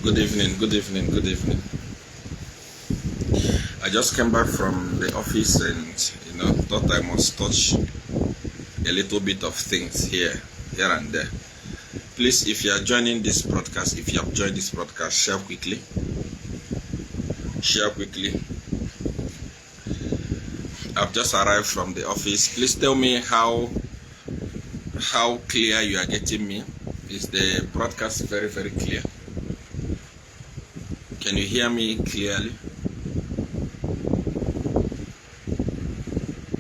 Good evening, good evening, good evening. I just came back from the office and, thought I must touch a little bit of things here and there. Please, if you are joining this broadcast, if you have joined this broadcast, share quickly. Share quickly. I've just arrived from the office. Please tell me how clear you are getting me. Is the broadcast very, very clear? Can you hear me clearly?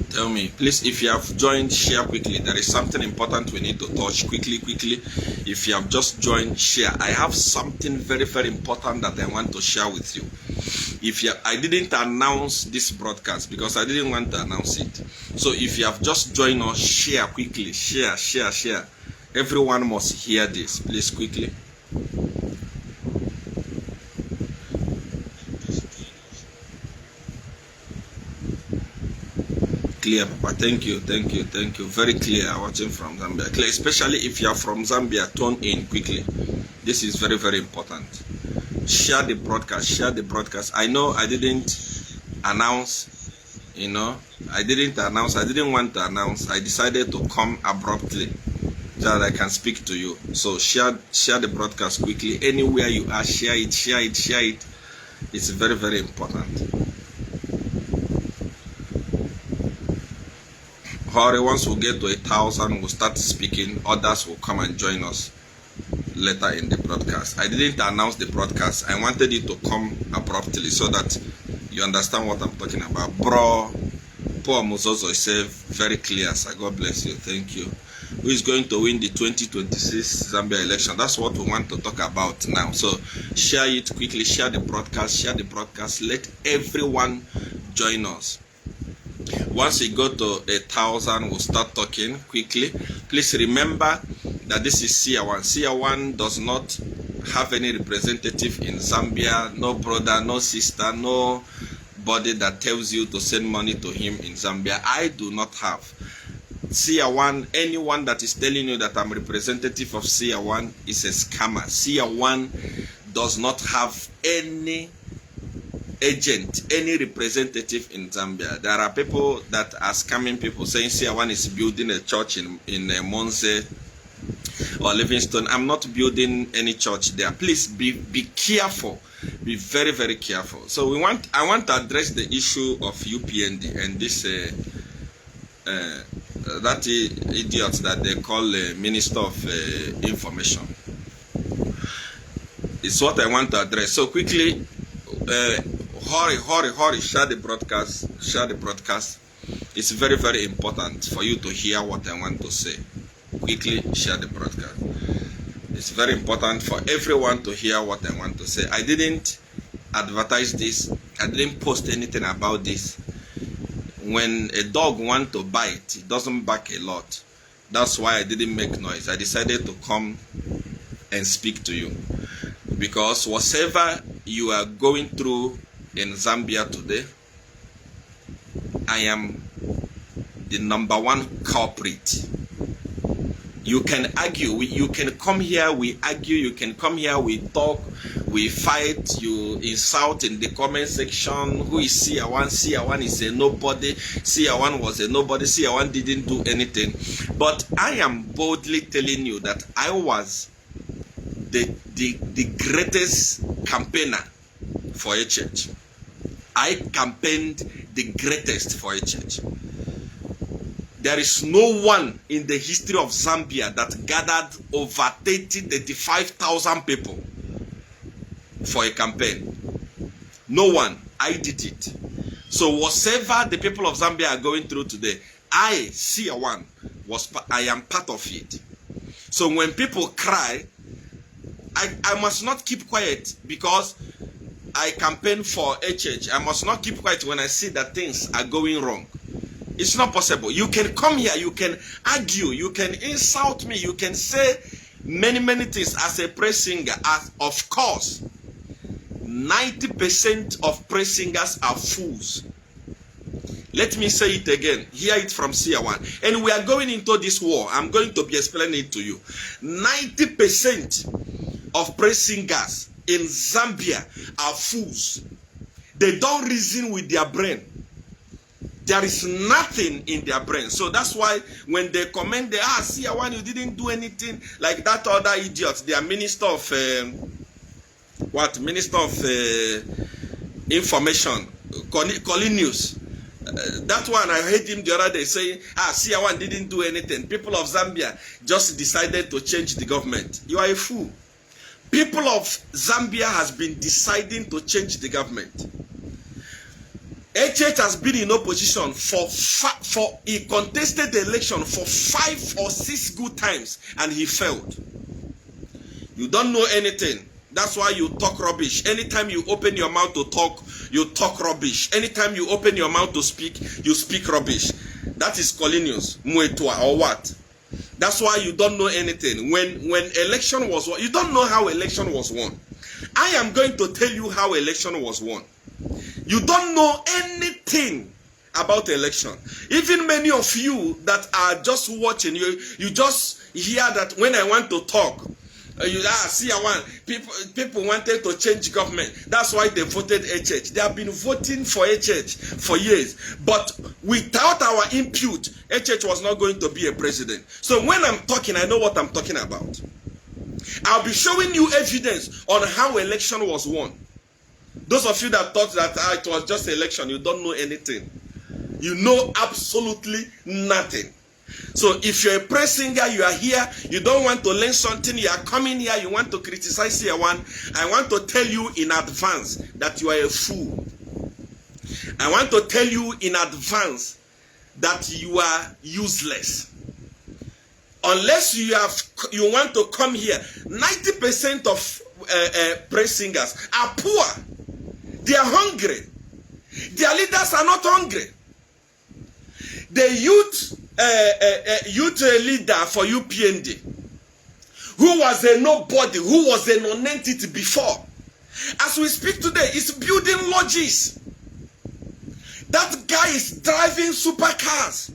Tell me, please, if you have joined, share quickly. There is something important we need to touch quickly. If you have just joined, share. I have something very, very important that I want to share with you. I didn't announce this broadcast because I didn't want to announce it. So if you have just joined us, share quickly. Share. Everyone must hear this. Please, quickly. Clear, Papa. Thank you. Very clear. Watching from Zambia. Clear, especially if you are from Zambia, tune in quickly. This is very, very important. Share the broadcast. I know I didn't announce. I didn't want to announce. I decided to come abruptly so that I can speak to you. So share the broadcast quickly. Anywhere you are, share it. It's very, very important. Hurry, once we get to 1,000, we'll start speaking. Others will come and join us later in the broadcast. I didn't announce the broadcast. I wanted it to come abruptly so that you understand what I'm talking about. Bro, Paul Muzozo is very clear, sir. God bless you. Thank you. Who is going to win the 2026 Zambia election? That's what we want to talk about now. So share it quickly. Share the broadcast. Let everyone join us. Once we go to 1,000, we'll start talking quickly. Please remember that this is Seer 1. Seer 1 does not have any representative in Zambia. No brother, no sister, nobody that tells you to send money to him in Zambia. I do not have. Seer 1, anyone that is telling you that I'm representative of Seer 1 is a scammer. Seer 1 does not have any agent, any representative in Zambia. There are people that are scamming people, saying Seer 1 is building a church in Monze or Livingstone. I'm not building any church there. Please be careful. Be very, very careful. So I want to address the issue of UPND and this that idiot that they call Minister of Information. It's what I want to address. So quickly, hurry, share the broadcast. It's very, very important for you to hear what I want to say. Quickly share the broadcast. It's very important for everyone to hear what I want to say. I didn't advertise this. I didn't post anything about this. When a dog wants to bite, it doesn't bark a lot. That's why I didn't make noise. I decided to come and speak to you. Because whatever you are going through in Zambia today, I am the number one culprit. You can argue, you can come here, we argue, you can come here, we talk, we fight, you insult in the comment section. Who is Seer 1? Seer 1 is a nobody. Seer 1 was a nobody. Seer 1 didn't do anything. But I am boldly telling you that I was the greatest campaigner for a church. I campaigned the greatest for a church. There is no one in the history of Zambia that gathered over 35,000 people for a campaign. No one. I did it. So whatever the people of Zambia are going through today, I, Seer 1, I am part of it. So when people cry, I must not keep quiet because I campaign for a church. I must not keep quiet when I see that things are going wrong. It's not possible. You can come here, you can argue, you can insult me, you can say many things as a praise singer. Of course, 90% of praise singers are fools. Let me say it again. Hear it from Seer 1. And we are going into this war. I'm going to be explaining it to you. 90% of praise singers in Zambia are fools. They don't reason with their brain. There is nothing in their brain. So that's why when they comment, they see one, you didn't do anything like that other idiot. They are minister of Minister of Information, Colinius. That one, I heard him the other day saying, one didn't do anything. People of Zambia just decided to change the government. You are a fool. People of Zambia has been deciding to change the government. HH has been in opposition for he contested the election for 5 or 6 good times and he failed. You don't know anything. That's why you talk rubbish. Anytime you open your mouth to talk, you talk rubbish. Anytime you open your mouth to speak, you speak rubbish. That is Colinius, Muetua, or what? That's why you don't know anything. When election was won, you don't know how election was won. I am going to tell you how election was won. You don't know anything about election. Even many of you that are just watching, you just hear that when I want to talk, people wanted to change government. That's why they voted HH. They have been voting for HH for years. But without our input, HH was not going to be a president. So when I'm talking, I know what I'm talking about. I'll be showing you evidence on how election was won. Those of you that thought that it was just an election, you don't know anything. You know absolutely nothing. So if you're a praise singer, you are here, you don't want to learn something, you are coming here, you want to criticize Seer one, I want to tell you in advance that you are a fool. I want to tell you in advance that you are useless. Unless you want to come here, 90% of praise singers are poor. They are hungry. Their leaders are not hungry. The youth leader for UPND, who was a nobody, who was a non-entity before, as we speak today, is building lodges. That guy is driving supercars.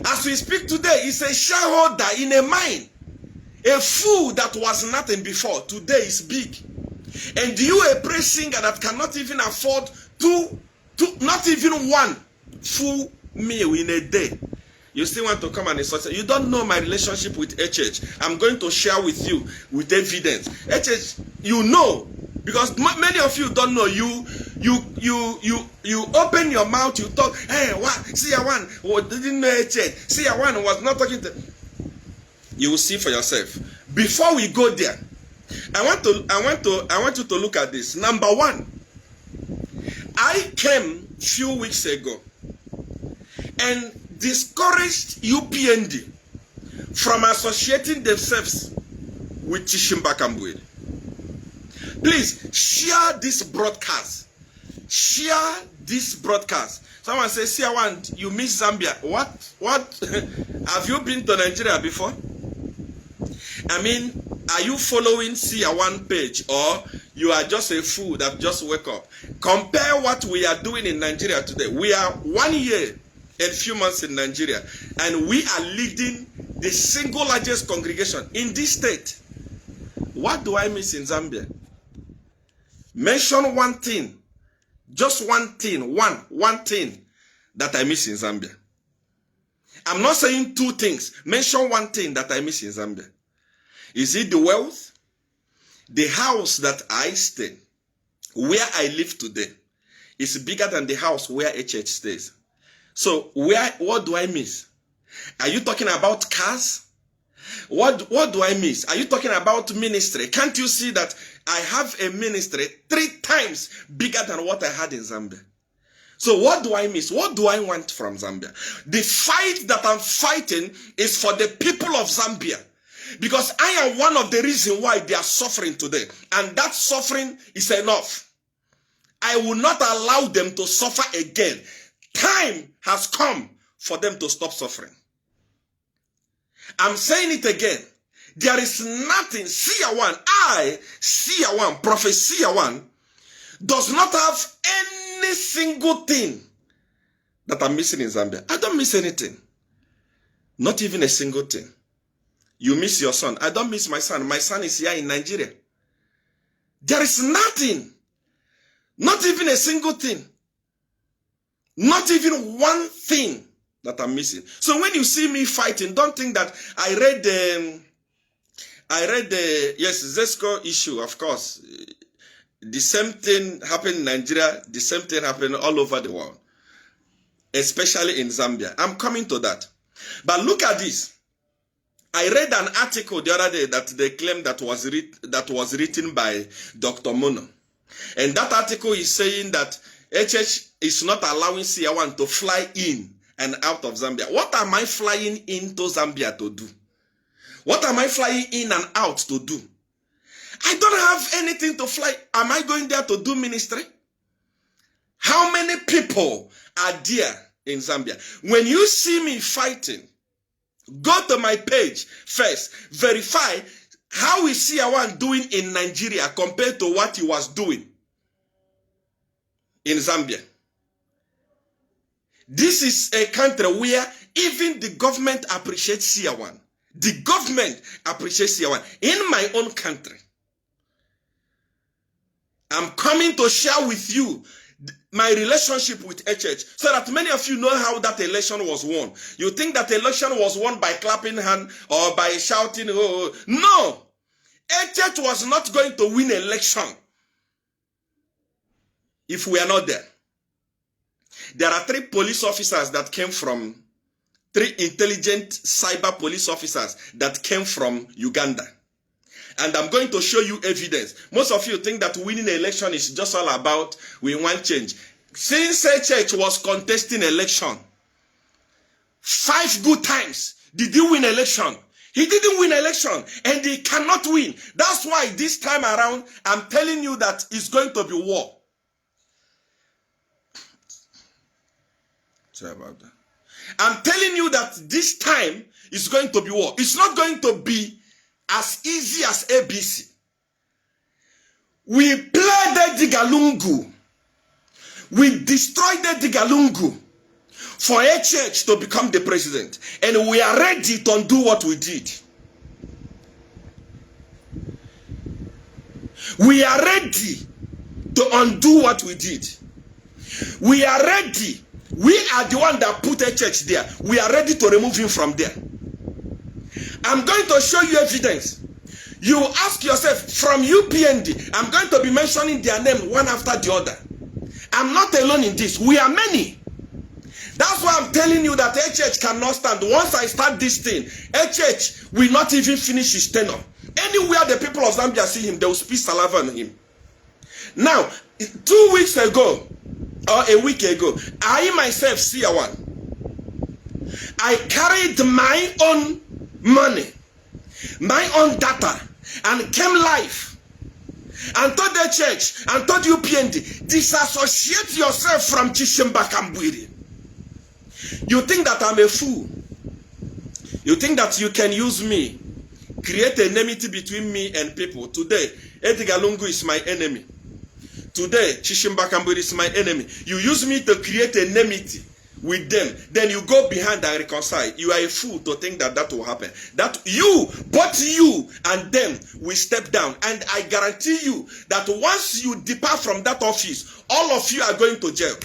As we speak today, he's a shareholder in a mine. A fool that was nothing before, today is big. And you, a praise singer that cannot even afford not even one full meal in a day, you still want to come and insult. You don't know my relationship with HH. I'm going to share with you with evidence. HH, you know, because many of you don't know. You open your mouth, you talk. Hey, what? Seer one didn't know HH. Seer one was not talking to. You will see for yourself. Before we go there, I want you to look at this. Number one, I came few weeks ago and discouraged UPND from associating themselves with Chishimba Kambwe. Please share this broadcast. Share this broadcast. Someone says, Seer one, you miss Zambia. What? Have you been to Nigeria before? I mean, are you following Seer one page, or you are just a fool that just wake up? Compare what we are doing in Nigeria today. We are 1 year and few months in Nigeria, and we are leading the single largest congregation in this state. What do I miss in Zambia? Mention one thing, just one thing, one thing that I miss in Zambia. I'm not saying two things. Mention one thing that I miss in Zambia. Is it the wealth? The house that I stay, where I live today, is bigger than the house where HH stays. So what do I miss? Are you talking about cars? What do I miss? Are you talking about ministry? Can't you see that I have a ministry 3 times bigger than what I had in Zambia? So what do I miss? What do I want from Zambia? The fight that I'm fighting is for the people of Zambia. Because I am one of the reasons why they are suffering today. And that suffering is enough. I will not allow them to suffer again. Time has come for them to stop suffering. I'm saying it again. There is nothing. Seer one, Seer one, Prophet Seer one, does not have any single thing that I'm missing in Zambia. I don't miss anything. Not even a single thing. You miss your son. I don't miss my son. My son is here in Nigeria. There is nothing. Not even a single thing. Not even one thing that I'm missing. So when you see me fighting, don't think that I read the Zesco issue, of course. The same thing happened in Nigeria, the same thing happened all over the world, especially in Zambia. I'm coming to that. But look at this. I read an article the other day that they claimed that was written by Dr. Mono. And that article is saying that HH is not allowing Seer to fly in and out of Zambia. What am I flying into Zambia to do? What am I flying in and out to do? I don't have anything to fly. Am I going there to do ministry? How many people are there in Zambia? When you see me fighting, go to my page first. Verify how is Seer doing in Nigeria compared to what he was doing in Zambia. This is a country where even the government appreciates Seer. The government appreciates Seer. In my own country, I'm coming to share with you my relationship with HH so that many of you know how that election was won. You think that election was won by clapping hand or by shouting, oh. No! HH was not going to win election if we are not there. There are 3 police officers that came from, 3 intelligent cyber police officers that came from Uganda. And I'm going to show you evidence. Most of you think that winning an election is just all about we want change. Since HH was contesting election 5 good times, did he win election? He didn't win election and he cannot win. That's why this time around, I'm telling you that it's going to be war. Sorry about that. I'm telling you that this time is going to be war. It's not going to be as easy as ABC. We played the Digalungu. We destroyed the Digalungu for HH to become the president. And we are ready to undo what we did. We are ready to undo what we did. We are ready. We are the one that put HH there. We are ready to remove him from there. I'm going to show you evidence. You ask yourself, from UPND, I'm going to be mentioning their name one after the other. I'm not alone in this. We are many. That's why I'm telling you that HH cannot stand. Once I start this thing, HH will not even finish his tenure. Anywhere the people of Zambia see him, they will spit saliva on him. Now, 2 weeks ago, or a week ago, I myself, Seer, I carried my own money, my own data, and came live and told the church and told UPND, disassociate yourself from Chishimba Kambwiri. You think that I'm a fool? You think that you can use me, create enmity between me and people? Today, Edgar Lungu is my enemy. Today, Chishimba Kambwiri is my enemy. You use me to create enmity with them, then you go behind and reconcile. You are a fool to think that that will happen. That you, both you and them, will step down. And I guarantee you that once you depart from that office, all of you are going to jail.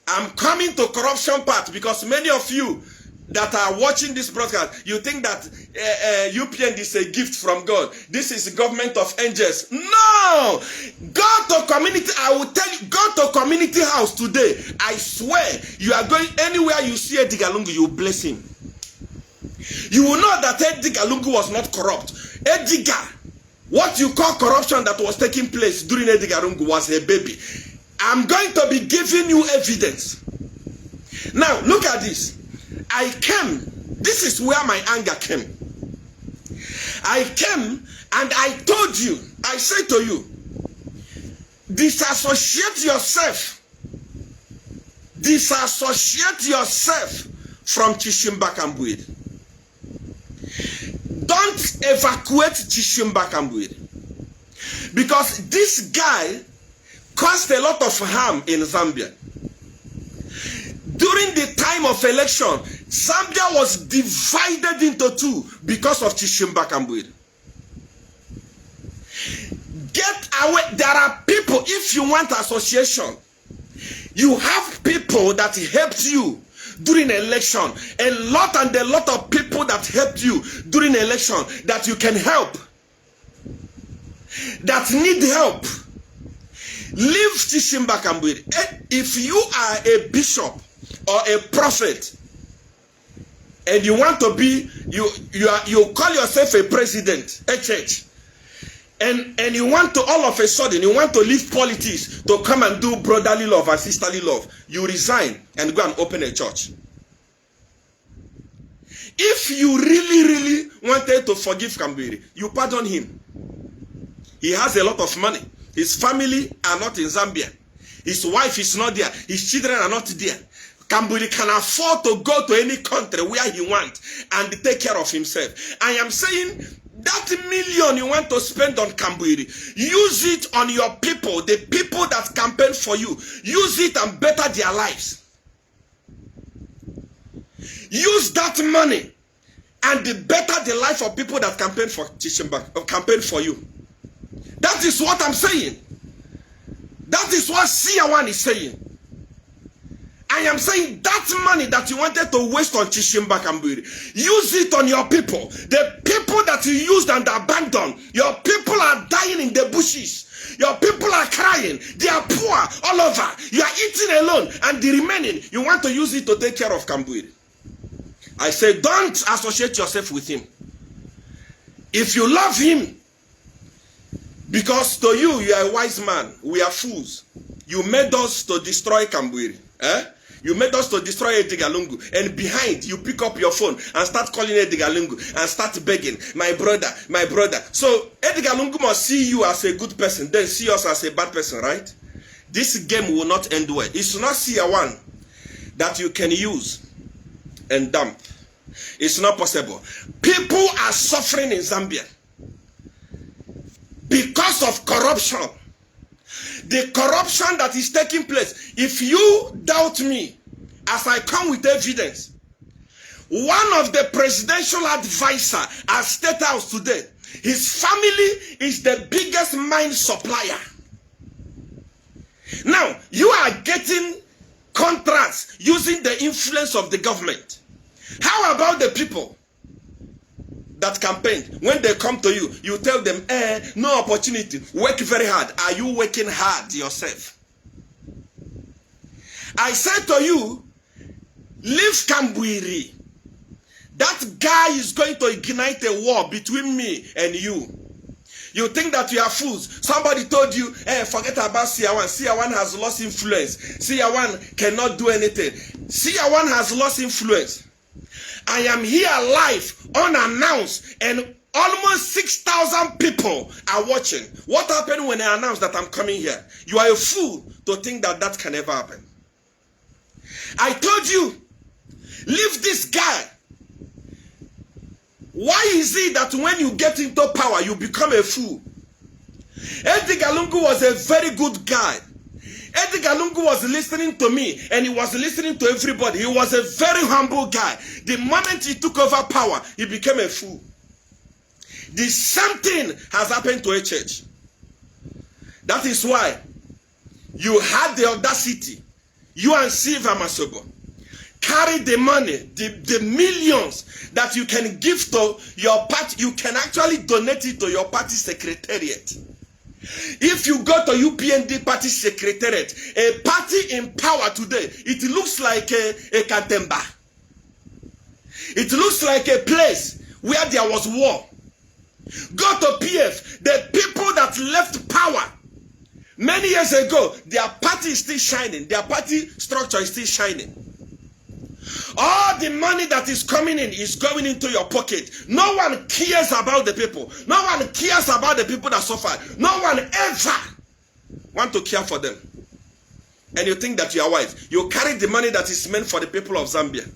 I'm coming to corruption part because many of you that are watching this broadcast, you think that UPND is a gift from God. This is the government of angels. No! Go to community, I will tell you, go to community house today. I swear, you are going anywhere you see Edgar Lungu, you bless him. You will know that Edgar Lungu was not corrupt. Edgar, what you call corruption that was taking place during Edgar Lungu was a baby. I'm going to be giving you evidence. Now, look at this. I came, this is where my anger came. I came and I told you, I said to you, disassociate yourself from Chishimba Kambwiri. Don't evacuate Chishimba Kambwiri. Because this guy caused a lot of harm in Zambia. During the time of election, Zambia was divided into 2 because of Chishimba Kambwiri. Get away. There are people, if you want association, you have people that helped you during election. A lot of people that helped you during election that you can help, that need help. Leave Chishimba Kambwiri. If you are a bishop or a prophet and you want to be, you call yourself a president, a church, and you want to, all of a sudden, you want to leave politics to come and do brotherly love and sisterly love, you resign and go and open a church. If you really wanted to forgive Kambwiri, you pardon him. He has a lot of money. His family are not in Zambia. His wife is not there. His children are not there. Kambwiri can afford to go to any country where he wants and take care of himself. I am saying that $1 million you want to spend on Kambwiri, use it on your people, the people that campaign for you. Use it and better their lives. Use that money and better the life of people that campaign for Chishimba, campaign for you. That is what I'm saying. That is what Seer is saying. I am saying that money that you wanted to waste on Chishimba Kambwiri, use it on your people. The people that you used and abandoned. Your people are dying in the bushes. Your people are crying. They are poor all over. You are eating alone, and the remaining, you want to use it to take care of Kambwiri. I say, don't associate yourself with him. If you love him, because to you, you are a wise man. We are fools. You made us to destroy Kambwiri. You made us to destroy Edigalungu. And behind, you pick up your phone and start calling Edigalungu and start begging, my brother, my brother. So Edigalungu must see you as a good person, then see us as a bad person, right? This game will not end well. It's not Seer that you can use and dump. It's not possible. People are suffering in Zambia because of corruption. The corruption that is taking place. If you doubt me, as I come with evidence, one of the presidential advisor at State House today, his family is the biggest mine supplier. Now, you are getting contracts using the influence of the government. How about the people that campaigned? When they come to you, you tell them, no opportunity, work very hard. Are you working hard yourself? I said to you, leave Kambwiri. That guy is going to ignite a war between me and you. You think that you are fools. Somebody told you, forget about Seer. Seer has lost influence. Seer cannot do anything. Seer has lost influence. I am here live, unannounced, and almost 6,000 people are watching. What happened when I announced that I'm coming here? You are a fool to think that that can ever happen. I told you, leave this guy. Why is it that when you get into power, you become a fool? Edigalungu was a very good guy. Edigalungu was listening to me, and he was listening to everybody. He was a very humble guy. The moment he took over power, he became a fool. The same thing has happened to a church. That is why you had the audacity, you and Silva Masobo, carry the money, the millions that you can give to your party. You can actually donate it to your party secretariat. If you go to UPND party secretariat, a party in power today, it looks like a Katemba. It looks like a place where there was war. Go to PF, the people that left power many years ago, their party is still shining. Their party structure is still shining. All the money that is coming in is going into your pocket. No one cares about the people. No one cares about the people that suffer. No one ever want to care for them. And you think that you are wise. You carry the money that is meant for the people of Zambia.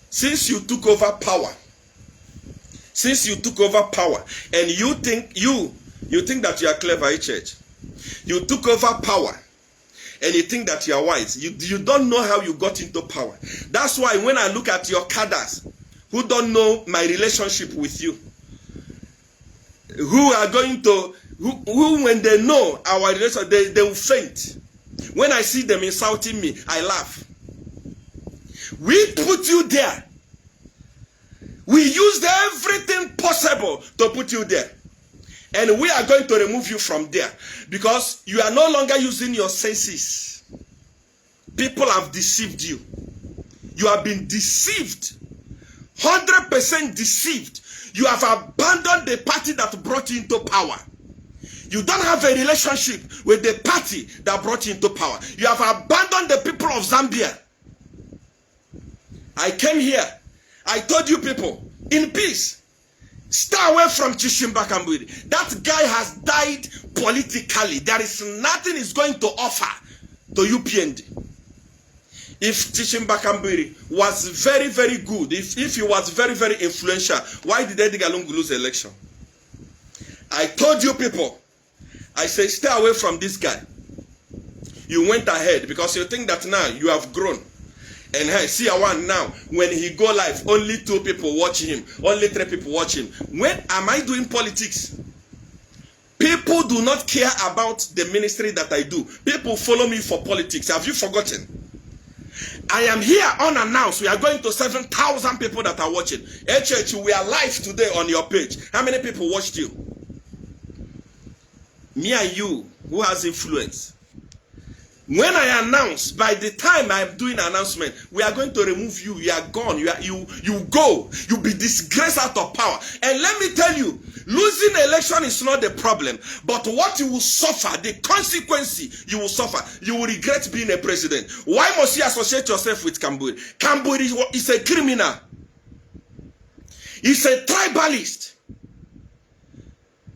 Since you took over power, and you think that you are clever, church. You took over power. And you think that you are wise. You don't know how you got into power. That's why when I look at your cadres who don't know my relationship with you, who are going to who when they know our relation, they will faint. When I see them insulting me, I laugh. We put you there. We used everything possible to put you there. And we are going to remove you from there. Because you are no longer using your senses. People have deceived you. You have been deceived. 100% deceived. You have abandoned the party that brought you into power. You don't have a relationship with the party that brought you into power. You have abandoned the people of Zambia. I came here. I told you people, in peace, stay away from Chishimba Kambwiri. That guy has died politically. There is nothing he's going to offer to UPND. If Chishimba Kambwiri was very, very good, if he was very, very influential, why did Edgar Lungu lose the election? I told you people, I say stay away from this guy. You went ahead because you think that now you have grown. And hey, see one now, when he go live, only 2 people watch him, only 3 people watch him. When am I doing politics? People do not care about the ministry that I do. People follow me for politics. Have you forgotten? I am here unannounced. We are going to 7,000 people that are watching. HH, we are live today on your page. How many people watched you? Me and you, who has influence? When I announce, by the time I'm doing an announcement, we are going to remove you. You are gone. You go. You'll be disgraced out of power. And let me tell you, losing election is not the problem. But what you will suffer, the consequence you will suffer, you will regret being a president. Why must you associate yourself with Kambwiri? Kambwiri is a criminal. He's a tribalist.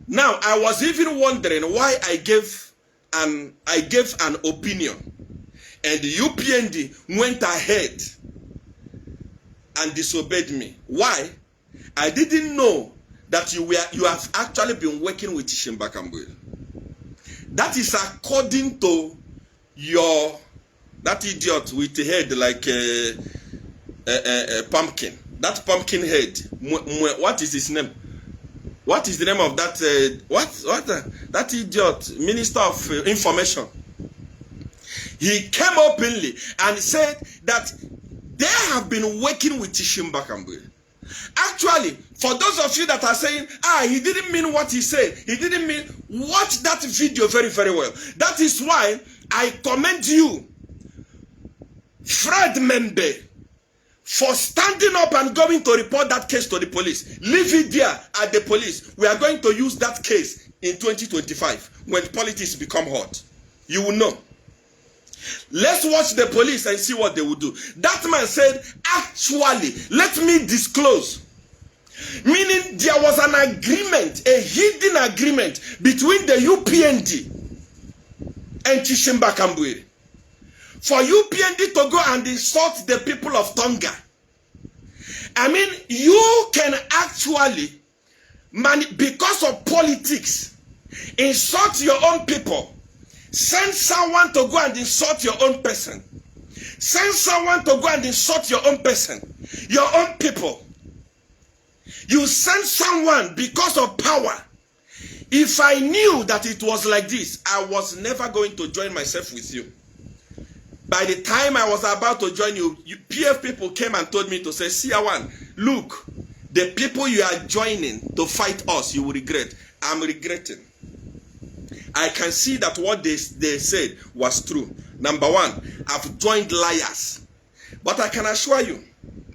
Now, I was even wondering why I gave an opinion, and the UPND went ahead and disobeyed me. Why? I didn't know that you have actually been working with Chishimba Kambwiri. That is according to that idiot with the head like a pumpkin. That pumpkin head. What is his name? What is the name of that? That idiot, Minister of Information? He came openly and said that they have been working with Chishimba Kambwiri. Actually, for those of you that are saying, he didn't mean what he said, he didn't mean, watch that video very, very well. That is why I commend you, Fred Membe, for standing up and going to report that case to the police. Leave it there at the police. We are going to use that case in 2025 when politics become hot. You will know. Let's watch the police and see what they will do. That man said, actually, let me disclose. Meaning there was an agreement, a hidden agreement between the UPND and Chishimba Kambwiri. For UPND to go and insult the people of Tonga. I mean, you can actually, because of politics, insult your own people. Send someone to go and insult your own person. Send someone to go and insult your own person, your own people. You send someone because of power. If I knew that it was like this, I was never going to join myself with you. By the time I was about to join you, PF people came and told me to say, Seer one, look, the people you are joining to fight us, you will regret. I'm regretting. I can see that what they said was true. Number one, I've joined liars. But I can assure you,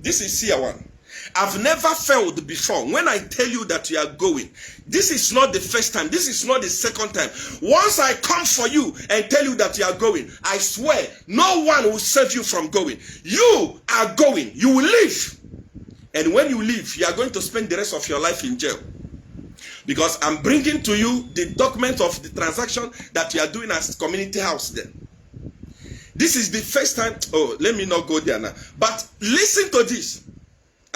this is Seer one. I've never failed before. When I tell you that you are going, this is not the first time. This is not the second time. Once I come for you and tell you that you are going, I swear, no one will save you from going. You are going. You will leave. And when you leave, you are going to spend the rest of your life in jail. Because I'm bringing to you the document of the transaction that you are doing as community house there. This is the first time. Oh, let me not go there now. But listen to this.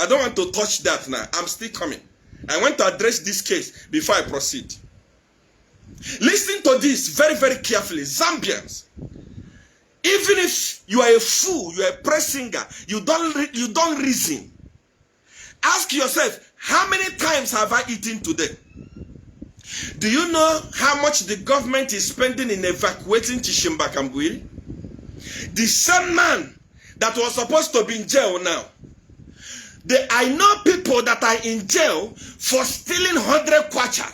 I don't want to touch that now. I'm still coming. I want to address this case before I proceed. Listen to this very, very carefully. Zambians, even if you are a fool, you are a press singer, you don't reason. Ask yourself, how many times have I eaten today? Do you know how much the government is spending in evacuating Chichimbakambwiri? The same man that was supposed to be in jail now. I know people that are in jail for stealing 100 kwacha.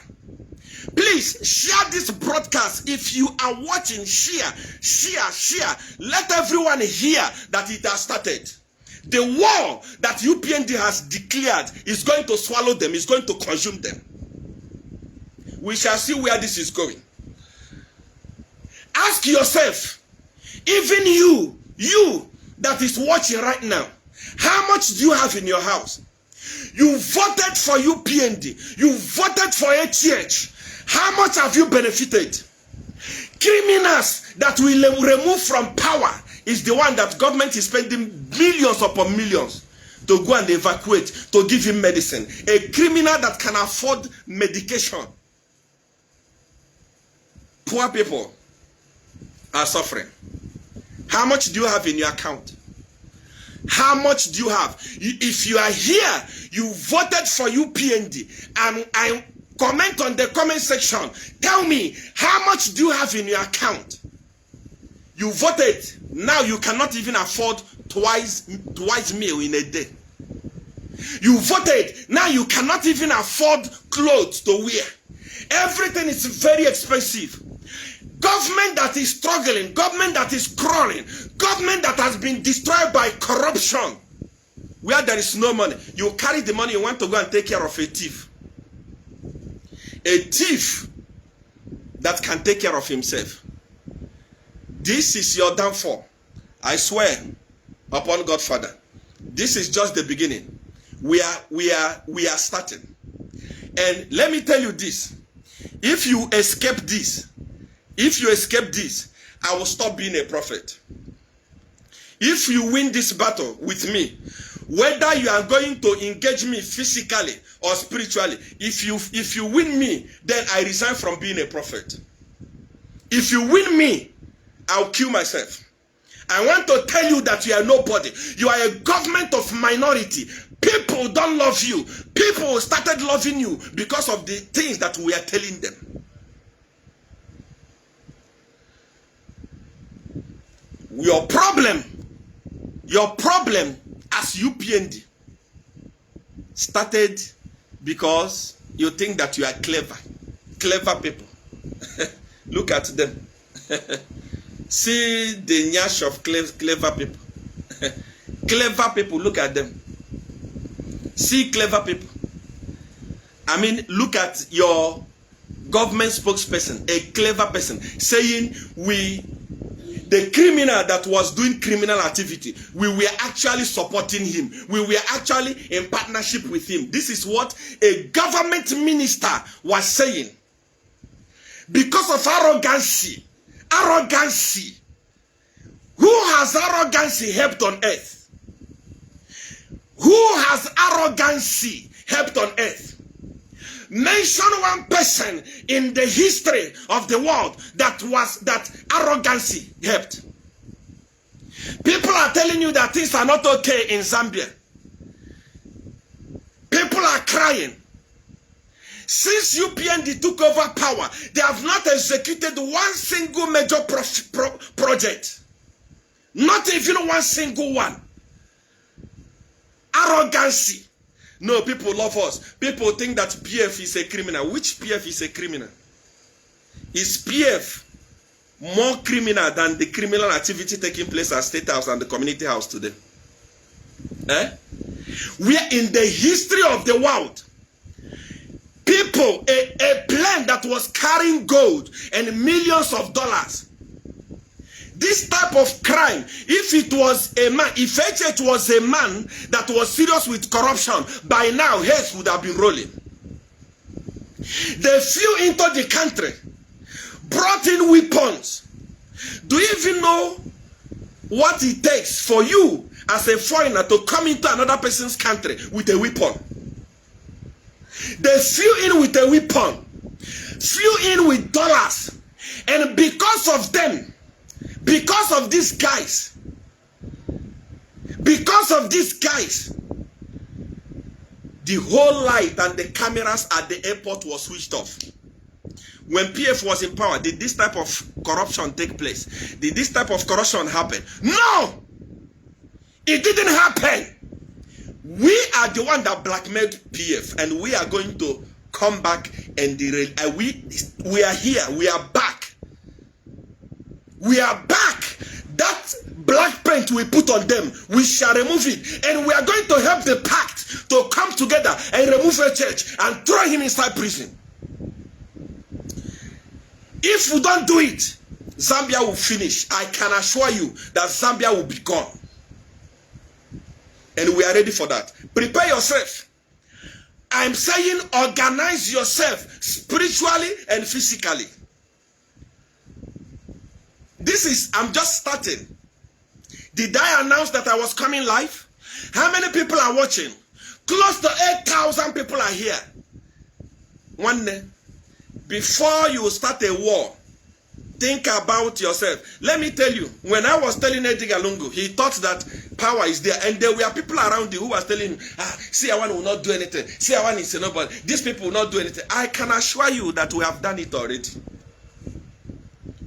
Please share this broadcast. If you are watching, share. Let everyone hear that it has started. The war that UPND has declared is going to swallow them, is going to consume them. We shall see where this is going. Ask yourself, even you that is watching right now, how much do you have in your house? You voted for UPND. You voted for HH. How much have you benefited? Criminals that will remove from power is the one that government is spending millions upon millions to go and evacuate, to give him medicine. A criminal that can afford medication. Poor people are suffering. How much do you have in your account? How much do you have? If you are here, you voted for UPND, and I comment on the comment section. Tell me, how much do you have in your account? You voted. Now you cannot even afford twice meal in a day. You voted. Now you cannot even afford clothes to wear. Everything is very expensive. Government that is struggling, government that is crawling, government that has been destroyed by corruption, where there is no money. You carry the money, you want to go and take care of a thief. A thief that can take care of himself. This is your downfall. I swear upon Godfather. This is just the beginning. We are starting. And let me tell you this. If you escape this, I will stop being a prophet. If you win this battle with me, whether you are going to engage me physically or spiritually, if you win me, then I resign from being a prophet. If you win me, I'll kill myself. I want to tell you that you are nobody. You are a government of minority. People don't love you. People started loving you because of the things that we are telling them. Your problem as UPND started because you think that you are clever people. Look at them. See the nyash of clever people. Clever people, look at them. See clever people. I mean, look at your government spokesperson, a clever person, saying the criminal that was doing criminal activity, we were actually supporting him. We were actually in partnership with him. This is what a government minister was saying. Because of arrogancy. Who has arrogancy helped on earth? Who has arrogancy helped on earth? Mention one person in the history of the world that arrogancy helped. People are telling you that things are not okay in Zambia. People are crying. Since UPND took over power, they have not executed one single major project. Not even one single one. Arrogancy. No, people love us. People think that PF is a criminal. Which PF is a criminal? Is PF more criminal than the criminal activity taking place at State House and the Community House today? We are in the history of the world. People, a plane that was carrying gold and millions of dollars. This type of crime, if it was a man, if HH was a man that was serious with corruption, by now heads would have been rolling. They flew into the country, brought in weapons. Do you even know what it takes for you as a foreigner to come into another person's country with a weapon? They flew in with a weapon, flew in with dollars, and because of them, because of these guys, the whole light and the cameras at the airport was switched off. When PF was in power, did this type of corruption take place? Did this type of corruption happen? No! It didn't happen. We are the one that blackmailed PF, and we are going to come back and we are here. We are back. We are back. That black paint we put on them, we shall remove it, and we are going to help the pact to come together and remove a church and throw him inside prison. If we don't do it, Zambia will finish. I can assure you that Zambia will be gone. And we are ready for that. Prepare yourself. I'm saying organize yourself spiritually and physically. I'm just starting. Did I announce that I was coming live? How many people are watching? Close to 8,000 people are here. One day, before you start a war, think about yourself. Let me tell you, when I was telling Edgar Lungu, he thought that power is there, and there were people around you who was telling him, Seer will not do anything. Seer is nobody. These people will not do anything. I can assure you that we have done it already.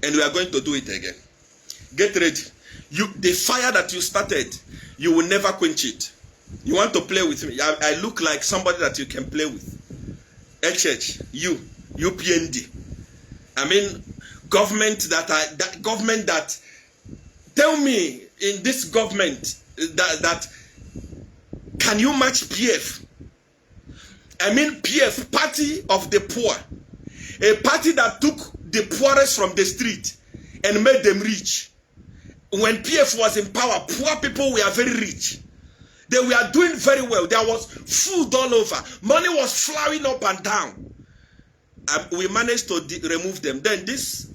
And we are going to do it again. Get ready. The fire that you started, you will never quench it. You want to play with me? I look like somebody that you can play with. HH, UPND. I mean, government that tell me in this government that can you match PF? I mean PF, party of the poor. A party that took the poorest from the street and made them rich. When PF was in power, poor people were very rich. They were doing very well. There was food all over. Money was flowing up and down. We managed to remove them. Then this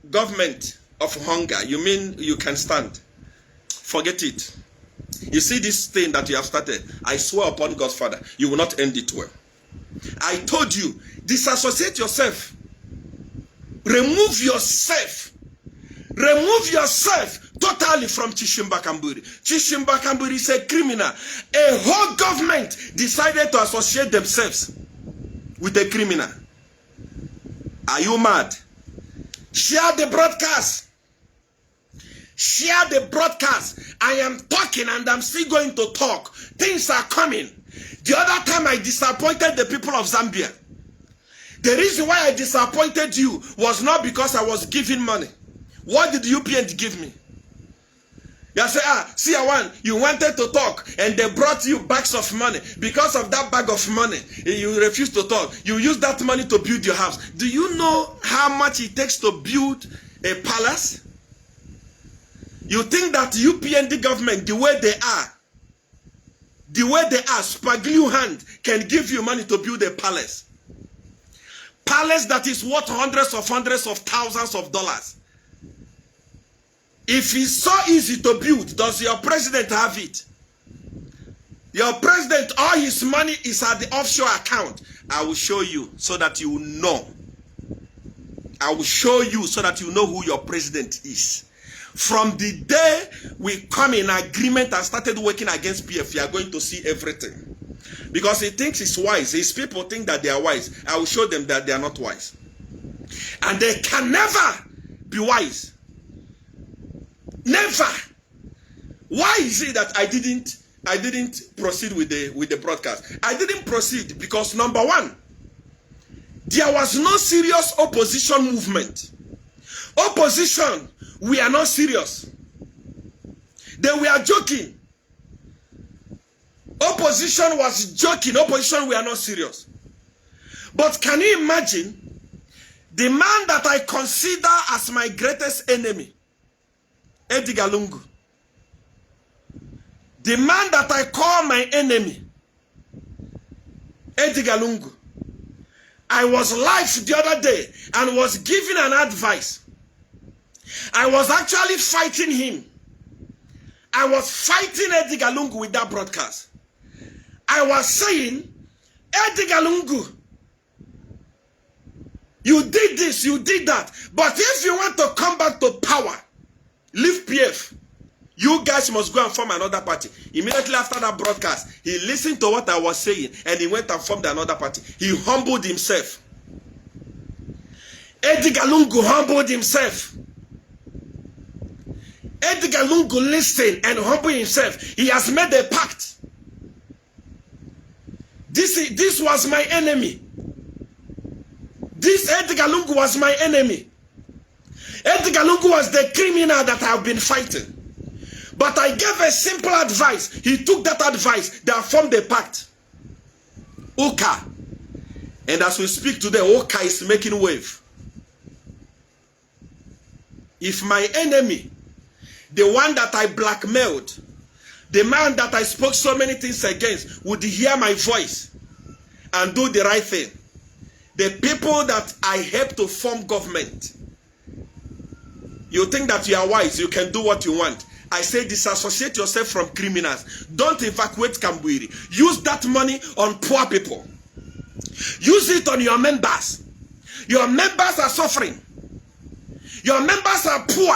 government of hunger, you mean you can stand? Forget it. You see this thing that you have started, I swear upon God's Father, you will not end it well. I told you, disassociate yourself. Remove yourself. Remove yourself totally from Chishimba Kamburi. Chishimba Kamburi is a criminal. A whole government decided to associate themselves with a criminal. Are you mad? Share the broadcast. Share the broadcast. I am talking and I'm still going to talk. Things are coming. The other time I disappointed the people of Zambia. The reason why I disappointed you was not because I was giving money. What did UPND give me? You say, Seer, you wanted to talk and they brought you bags of money. Because of that bag of money, you refused to talk. You used that money to build your house. Do you know how much it takes to build a palace? You think that UPND government, the way they are, Spaglio hand can give you money to build a palace. Palace that is worth hundreds of thousands of dollars. If it's so easy to build, does your president have it? Your president, all his money is at the offshore account. I will show you so that you know. I will show you so that you know who your president is. From the day we come in agreement and started working against PF, you are going to see everything. Because he thinks he's wise. His people think that they are wise. I will show them that they are not wise. And they can never be wise. Never. Why is it that I didn't proceed with the broadcast? I didn't proceed because number one, there was no serious opposition movement. Opposition, we are not serious. They were joking. Opposition was joking. Opposition, we are not serious. But can you imagine the man that I consider as my greatest enemy, Edgar Lungu, the man that I call my enemy, Edgar Lungu. I was live the other day and was giving an advice. I was actually fighting him. I was fighting Edgar Lungu with that broadcast. I was saying, Edgar Lungu, you did this, you did that. But if you want to come back to power, leave PF. You guys must go and form another party. Immediately after that broadcast, he listened to what I was saying and he went and formed another party. He humbled himself. Edgar Lungu humbled himself. Edgar Lungu listened and humbled himself. He has made a pact. This was my enemy. This Edgar Lungu was my enemy. Edgar Lungu was the criminal that I have been fighting. But I gave a simple advice. He took that advice. They have formed a pact. Oka. And as we speak today, Oka is making wave. If my enemy, the one that I blackmailed, the man that I spoke so many things against, would hear my voice and do the right thing, the people that I help to form government, you think that you are wise, you can do what you want. I say disassociate yourself from criminals. Don't evacuate Kambwiri. Use that money on poor people. Use it on your members. Your members are suffering. Your members are poor.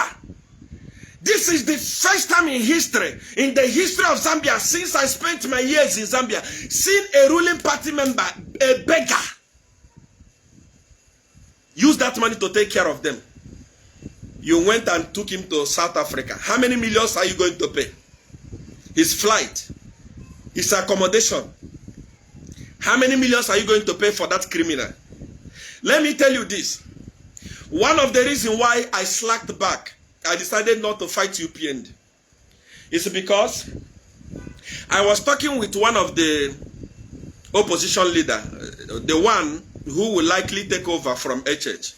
This is the first time in history, in the history of Zambia, since I spent my years in Zambia, seeing a ruling party member, a beggar, use that money to take care of them. You went and took him to South Africa. How many millions are you going to pay? His flight, his accommodation. How many millions are you going to pay for that criminal? Let me tell you this. One of the reasons why I slacked back, I decided not to fight UPND, is because I was talking with one of the opposition leader, the one who will likely take over from HH.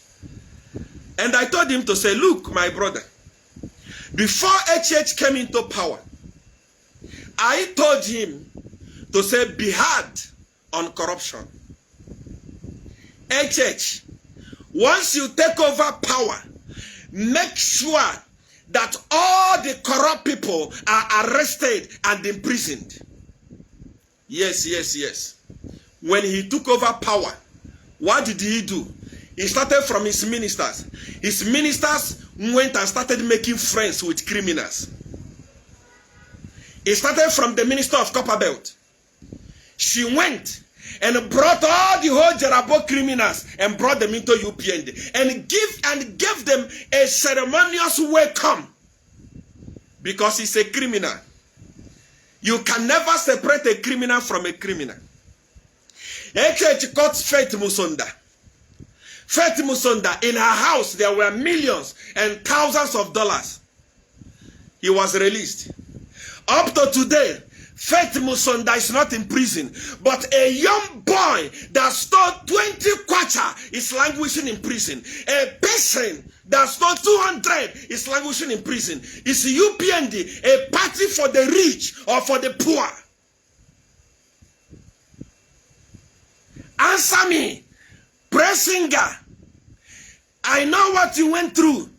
And I told him to say, look, my brother, before HH came into power, I told him to say, be hard on corruption. HH, once you take over power, make sure that all the corrupt people are arrested and imprisoned. Yes, yes, yes. When he took over power, what did he do? He started from his ministers. His ministers went and started making friends with criminals. He started from the minister of Copperbelt. She went and brought all the whole Jarabo criminals and brought them into UPND and gave them a ceremonious welcome, because he's a criminal. You can never separate a criminal from a criminal. HH caught Faith Musonda. Faith Musonda, in her house there were millions and thousands of dollars. He was released. Up to today, Faith Musonda is not in prison, but a young boy that stole 20 kwacha is languishing in prison. A person that stole 200 is languishing in prison. Is UPND a party for the rich or for the poor? Answer me. Pressinger, I know what you went through.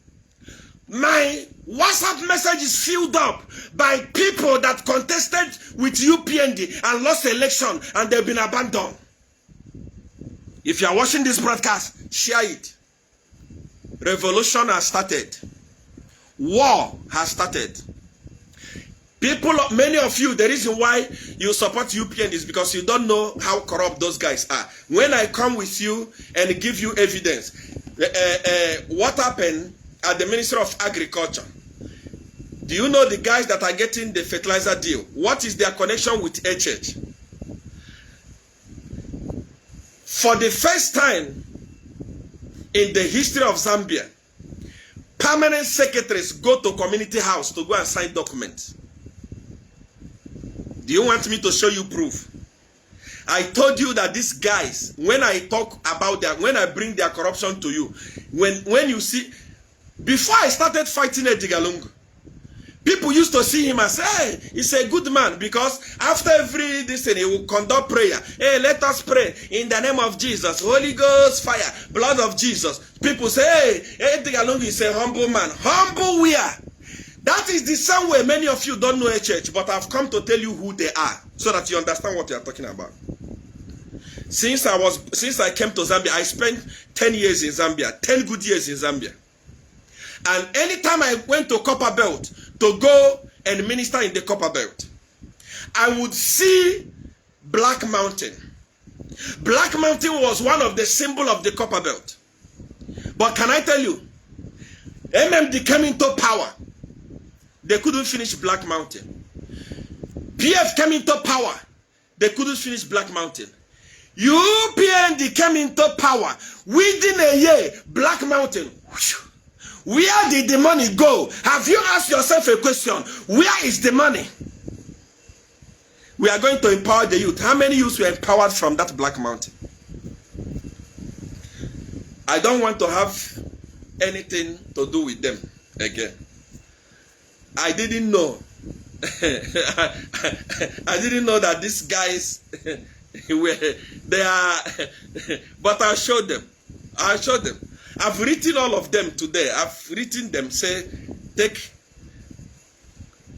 My WhatsApp message is filled up by people that contested with UPND and lost the election and they've been abandoned. If you are watching this broadcast, share it. Revolution has started. War has started. People, many of you, the reason why you support UPND is because you don't know how corrupt those guys are. When I come with you and give you evidence, what happened at the Ministry of Agriculture? Do you know the guys that are getting the fertilizer deal? What is their connection with HH? For the first time in the history of Zambia, permanent secretaries go to community house to go and sign documents. Do you want me to show you proof? I told you that these guys, when I talk about them, when I bring their corruption to you, when you see, before I started fighting Edgar Lungu, people used to see him and say, hey, he's a good man, because after every this thing, he will conduct prayer. Hey, let us pray in the name of Jesus. Holy Ghost, fire, blood of Jesus. People say, hey, Edgar Lungu is a humble man. Humble where? That is the same way many of you don't know a church, but I've come to tell you who they are so that you understand what you are talking about. Since I came to Zambia, I spent 10 years in Zambia, 10 good years in Zambia. And anytime I went to Copperbelt to go and minister in the Copperbelt, I would see Black Mountain. Black Mountain was one of the symbols of the Copperbelt. But can I tell you, MMD came into power. They couldn't finish Black Mountain. PF came into power. They couldn't finish Black Mountain. UPND came into power. Within a year, Black Mountain. Where did the money go? Have you asked yourself a question? Where is the money? We are going to empower the youth. How many youths were empowered from that Black Mountain? I don't want to have anything to do with them again. I didn't know. I didn't know that these guys they are, but I'll show them. I'll show them. I've written all of them today. I've written them, say,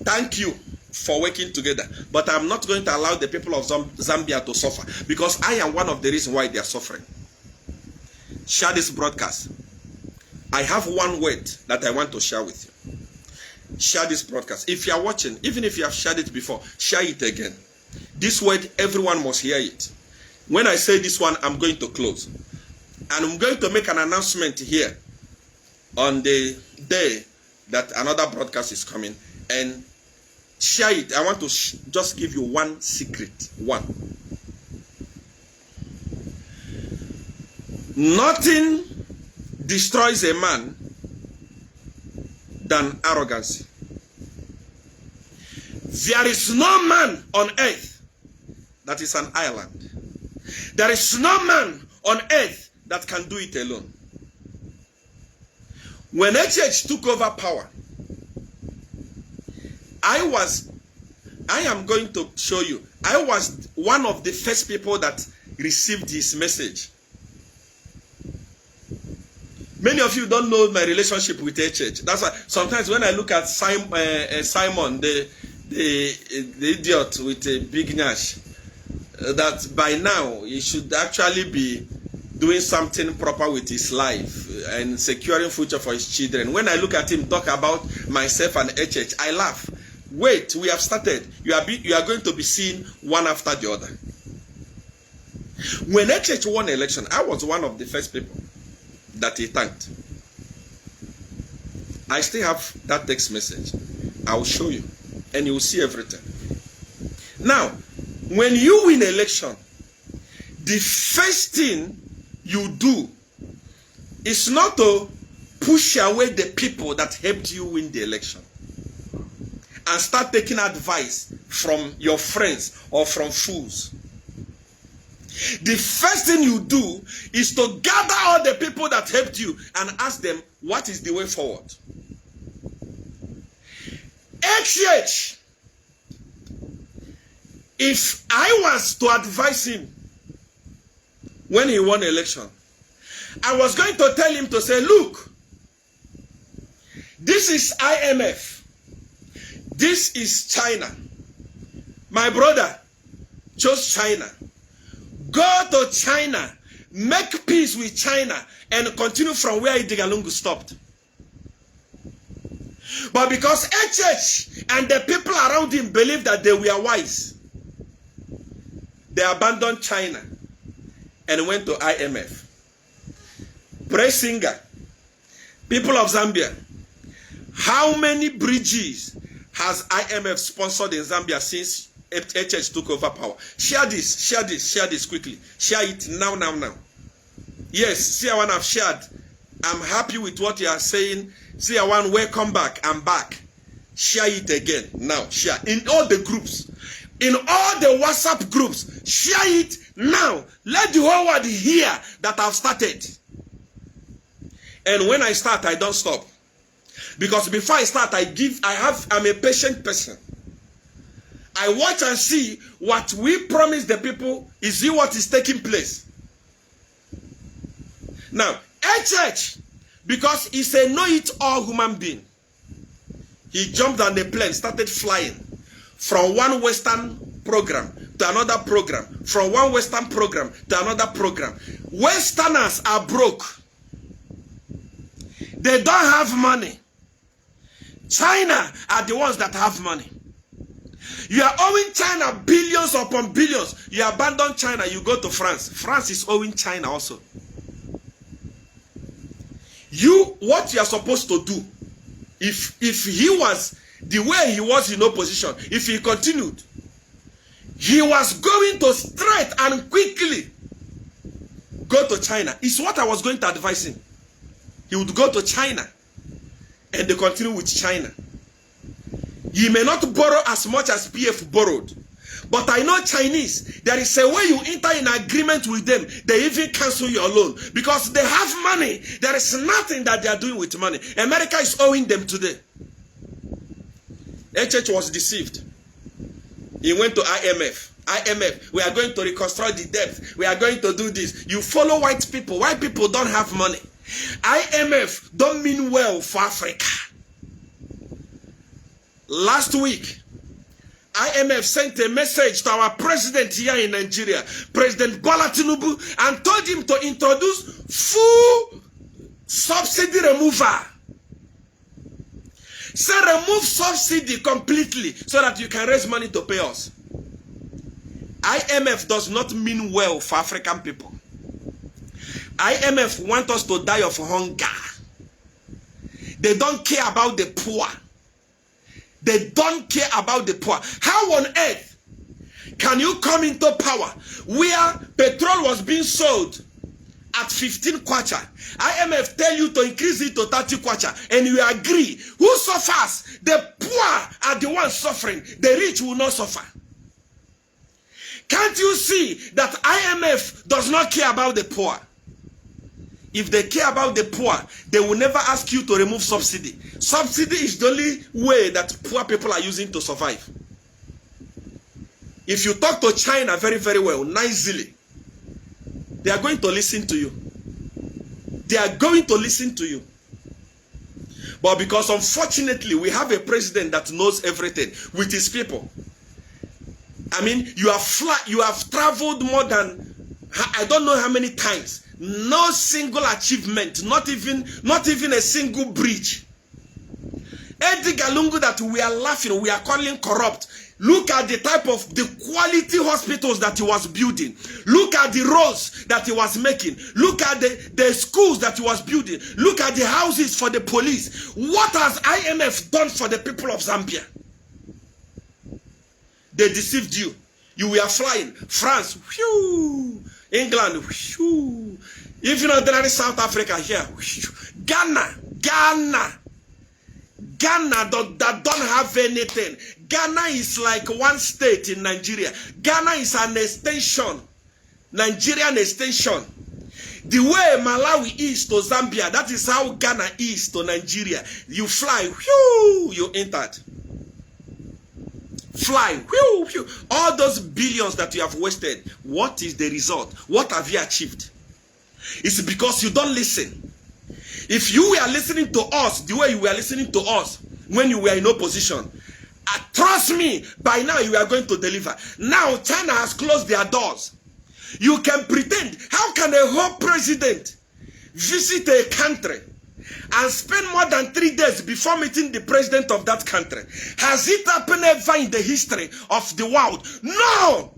thank you for working together. But I'm not going to allow the people of Zambia to suffer, because I am one of the reasons why they are suffering. Share this broadcast. I have one word that I want to share with you. Share this broadcast. If you are watching, even if you have shared it before, share it again. This word, everyone must hear it. When I say this one, I'm going to close. And I'm going to make an announcement here on the day that another broadcast is coming. And share it. I want to just give you one secret. One. Nothing destroys a man than arrogance. There is no man on earth that is an island. There is no man on earth that can do it alone. When HH took over power, I am going to show you, I was one of the first people that received his message. Many of you don't know my relationship with HH. That's why sometimes when I look at Simon, the idiot with a big nash, that by now he should actually be doing something proper with his life and securing future for his children. When I look at him talk about myself and HH, I laugh. Wait, we have started. You are going to be seen one after the other. When HH won election, I was one of the first people that he thanked. I still have that text message. I will show you, and you will see everything. Now, when you win election, the first thing you do is not to push away the people that helped you win the election and start taking advice from your friends or from fools. The first thing you do is to gather all the people that helped you and ask them, what is the way forward? HH, if I was to advise him when he won the election, I was going to tell him to say, look, this is IMF. This is China. My brother chose China. Go to China, make peace with China, and continue from where Idigalungu stopped. But because HH and the people around him believed that they were wise, they abandoned China and went to IMF. Praise singer, people of Zambia, how many bridges has IMF sponsored in Zambia since HH took over power? Share this quickly. Share it now. Yes, see one I've shared. I'm happy with what you are saying. See one, welcome back. I'm back. Share it again. Now, share. In all the groups. In all the WhatsApp groups. Share it now. Let the whole world hear that I've started. And when I start, I don't stop. Because before I start, I'm a patient person. I watch and see what we promise the people is what is taking place. Now, HH, because he's a know-it-all human being, he jumped on the plane, started flying from one Western program to another program, from one Western program to another program. Westerners are broke. They don't have money. China are the ones that have money. You are owing China billions upon billions. You abandon China, you go to France. France is owing China also. what you are supposed to do, if he was the way he was in opposition, if he continued, he was going to straight and quickly go to China. It's what I was going to advise him. He would go to China and they continue with China. He may not borrow as much as PF borrowed, but I know Chinese, there is a way you enter in agreement with them, they even cancel your loan because they have money. There is nothing that they are doing with money. America is owing them today. HH was deceived. He went to IMF. IMF, we are going to reconstruct the debt. We are going to do this. You follow white people. White people don't have money. IMF don't mean well for Africa. Last week, IMF sent a message to our president here in Nigeria, President Bola Tinubu, and told him to introduce full subsidy remover. Say remove subsidy completely so that you can raise money to pay us. IMF does not mean well for African people. IMF want us to die of hunger. They don't care about the poor. They don't care about the poor. How on earth can you come into power where petrol was being sold at 15 kwacha? IMF tell you to increase it to 30 kwacha and you agree. Who suffers? The poor are the ones suffering. The rich will not suffer. Can't you see that IMF does not care about the poor? If they care about the poor, they will never ask you to remove subsidy. Subsidy is the only way that poor people are using to survive. If you talk to China very, very well, nicely, they are going to listen to you. They are going to listen to you. But because unfortunately, we have a president that knows everything with his people. I mean, you have traveled more than, I don't know how many times. No single achievement, not even a single bridge. Edgar Lungu that we are laughing, we are calling corrupt. Look at the type of the quality hospitals that he was building. Look at the roads that he was making. Look at the schools that he was building. Look at the houses for the police. What has IMF done for the people of Zambia? They deceived you. You were flying. France, whew. England, whew. Even ordinary South Africa here, whew. Ghana that don't have anything. Ghana is like one state in Nigeria. Ghana is an extension, Nigerian extension. The way Malawi is to Zambia, that is how Ghana is to Nigeria. You fly, whew, you entered. Fly, whew, whew. All those billions that you have wasted, what is the result? What have you achieved? It's because you don't listen. If you were listening to us the way you were listening to us when you were in opposition, trust me, by now you are going to deliver. Now China has closed their doors. You can pretend. How can a whole president visit a country and spend more than 3 days before meeting the president of that country? Has it happened ever in the history of the world? No!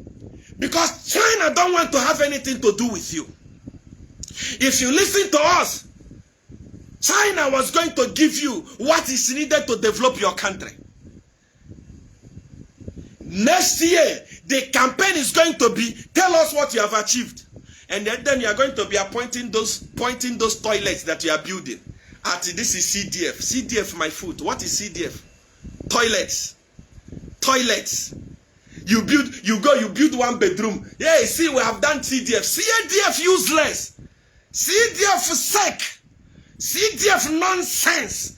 Because China don't want to have anything to do with you. If you listen to us, China was going to give you what is needed to develop your country. Next year, the campaign is going to be, tell us what you have achieved. And then you are going to be pointing those toilets that you are building. This is CDF. CDF, my foot. What is CDF? Toilets. Toilets. You build 1 bedroom. Yeah, see, we have done CDF. CDF useless. CDF sick. CDF nonsense.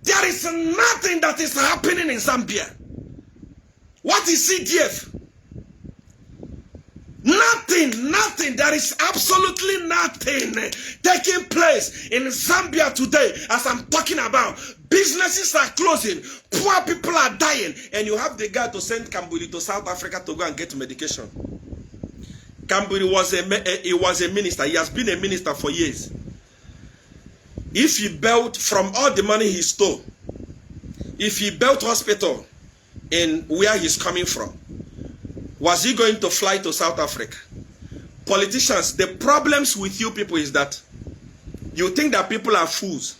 There is nothing that is happening in Zambia. What is CDF? Nothing. There is absolutely nothing taking place in Zambia today as I'm talking about. Businesses are closing. Poor people are dying. And you have the guy to send Kambuli to South Africa to go and get medication. Kambuli was a minister. He has been a minister for years. If he built, from all the money he stole, if he built hospital in where he's coming from, was he going to fly to South Africa? Politicians, the problems with you people is that You think that people are fools.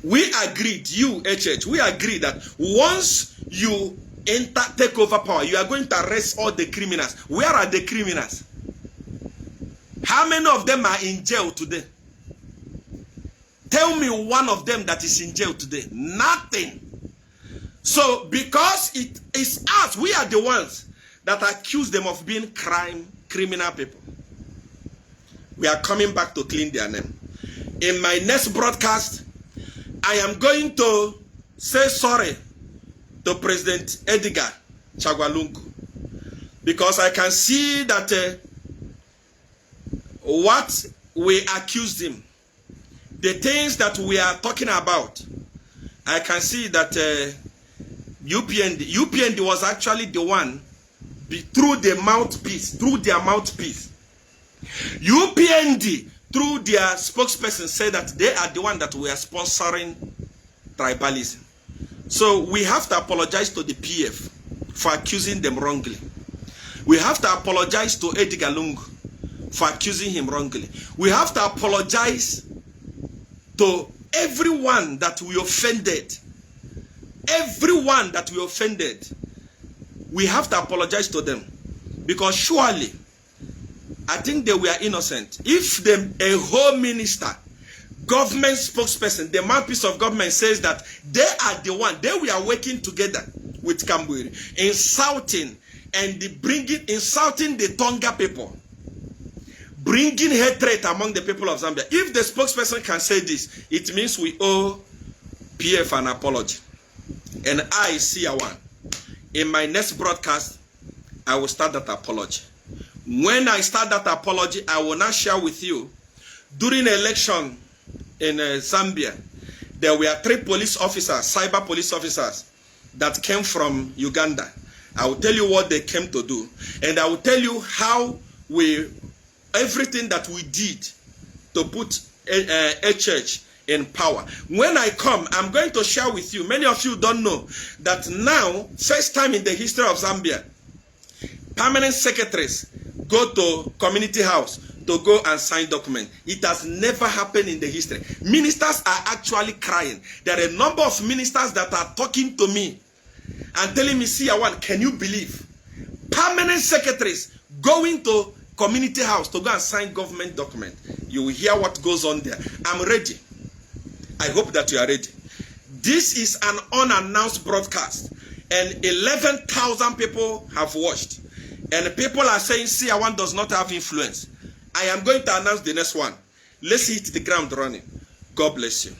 We agreed, you HH, we agreed that once you take over power, you are going to arrest all the criminals. Where are the criminals? How many of them are in jail today? Tell me one of them that is in jail today. Nothing. So because it is us, we are the ones that accuse them of being criminal people. We are coming back to clean their name. In my next broadcast, I am going to say sorry to President Edgar Chagwalungu, because I can see that what we accused him, the things that we are talking about, I can see that UPND was actually the one through their mouthpiece. UPND, through their spokesperson, said that they are the one that we are sponsoring tribalism. So we have to apologize to the PF for accusing them wrongly. We have to apologize to Edgar Lungu for accusing him wrongly. We have to apologize to everyone that we offended. Everyone that we offended, we have to apologize to them, because surely I think they were innocent. If a whole minister, government spokesperson, the mouthpiece of government says that they are the one, they were working together with Kambwiri, insulting the Tonga people, bringing hatred among the people of Zambia. If the spokesperson can say this, it means we owe PF an apology. And I, Seer One, in my next broadcast, I will start that apology. When I start that apology, I will now share with you, during the election in Zambia, there were 3 police officers, cyber police officers, that came from Uganda. I will tell you what they came to do, and I will tell you how everything that we did to put a church in power. When I come, I'm going to share with you, many of you don't know, that now, first time in the history of Zambia, permanent secretaries go to community house to go and sign document. It has never happened in the history. Ministers are actually crying. There are a number of ministers that are talking to me and telling me, Seer One, can you believe? Permanent secretaries going to community house to go and sign government document. You will hear what goes on there. I'm ready. I hope that you are ready. This is an unannounced broadcast, and 11,000 people have watched. And people are saying Seer One does not have influence. I am going to announce the next one. Let's hit the ground running. God bless you.